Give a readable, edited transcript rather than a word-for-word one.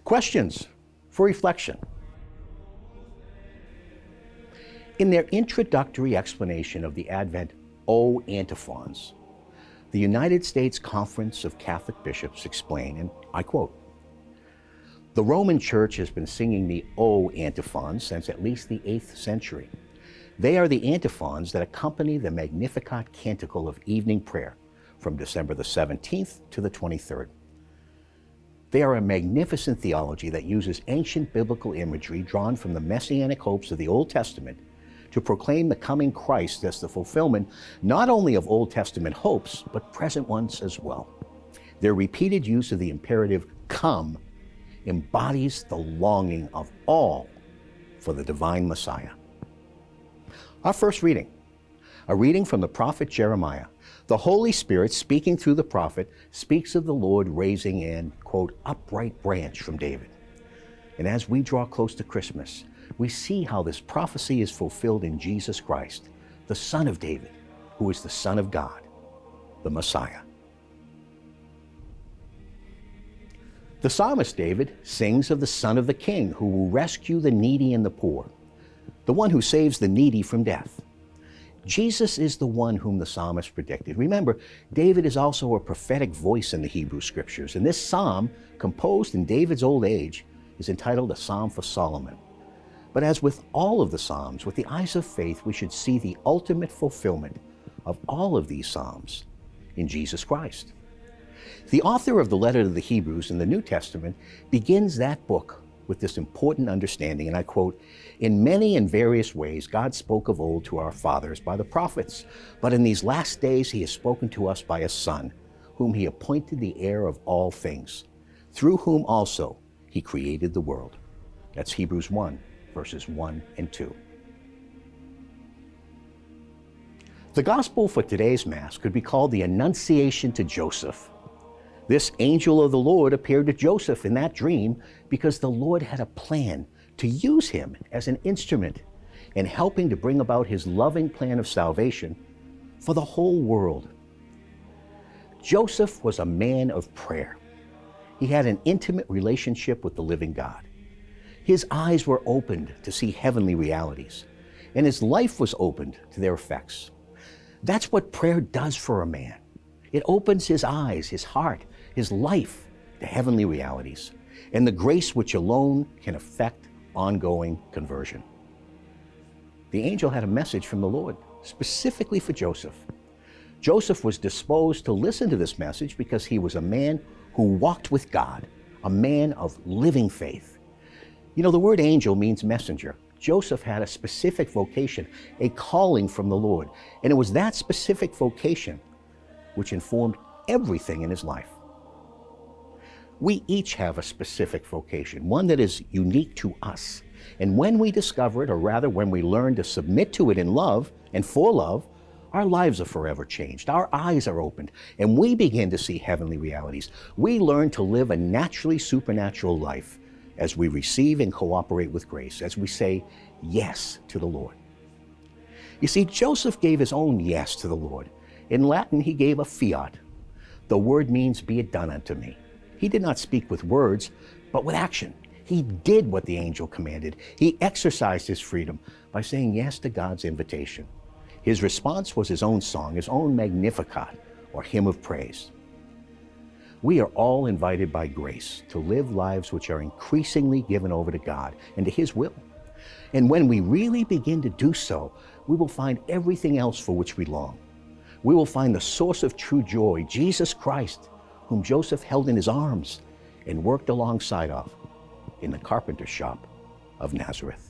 Questions for reflection. In their introductory explanation of the Advent O antiphons, the United States Conference of Catholic Bishops explain, and I quote, "The Roman Church has been singing the O antiphons since at least the 8th century. They are the antiphons that accompany the Magnificat canticle of evening prayer from December the 17th to the 23rd. They are a magnificent theology that uses ancient biblical imagery drawn from the messianic hopes of the Old Testament to proclaim the coming Christ as the fulfillment not only of Old Testament hopes, but present ones as well. Their repeated use of the imperative come embodies the longing of all for the divine Messiah." Our first reading, a reading from the prophet Jeremiah. The Holy Spirit, speaking through the prophet, speaks of the Lord raising an, quote, upright branch from David. And as we draw close to Christmas, we see how this prophecy is fulfilled in Jesus Christ, the Son of David, who is the Son of God, the Messiah. The psalmist David sings of the Son of the King who will rescue the needy and the poor, the one who saves the needy from death. Jesus is the one whom the psalmist predicted. Remember, David is also a prophetic voice in the Hebrew Scriptures, and this psalm, composed in David's old age, is entitled a Psalm for Solomon. But as with all of the Psalms, with the eyes of faith, we should see the ultimate fulfillment of all of these Psalms in Jesus Christ. The author of the letter to the Hebrews in the New Testament begins that book with this important understanding, and I quote, "In many and various ways God spoke of old to our fathers by the prophets, but in these last days he has spoken to us by a Son, whom he appointed the heir of all things, through whom also he created the world." That's Hebrews 1, verses 1 and 2. The gospel for today's Mass could be called the Annunciation to Joseph. This angel of the Lord appeared to Joseph in that dream because the Lord had a plan to use him as an instrument in helping to bring about his loving plan of salvation for the whole world. Joseph was a man of prayer. He had an intimate relationship with the living God. His eyes were opened to see heavenly realities, and his life was opened to their effects. That's what prayer does for a man. It opens his eyes, his heart, his life to heavenly realities, and the grace which alone can effect ongoing conversion. The angel had a message from the Lord, specifically for Joseph. Joseph was disposed to listen to this message because he was a man who walked with God, a man of living faith. You know, the word angel means messenger. Joseph had a specific vocation, a calling from the Lord, and it was that specific vocation which informed everything in his life. We each have a specific vocation, one that is unique to us. And when we discover it, or rather when we learn to submit to it in love and for love, our lives are forever changed. Our eyes are opened, and we begin to see heavenly realities. We learn to live a naturally supernatural life as we receive and cooperate with grace, as we say yes to the Lord. You see, Joseph gave his own yes to the Lord. In Latin, he gave a fiat. The word means, "Be it done unto me." He did not speak with words, but with action. He did what the angel commanded. He exercised his freedom by saying yes to God's invitation. His response was his own song, his own Magnificat, or hymn of praise. We are all invited by grace to live lives which are increasingly given over to God and to His will. And when we really begin to do so, we will find everything else for which we long. We will find the source of true joy, Jesus Christ, whom Joseph held in his arms and worked alongside of in the carpenter shop of Nazareth.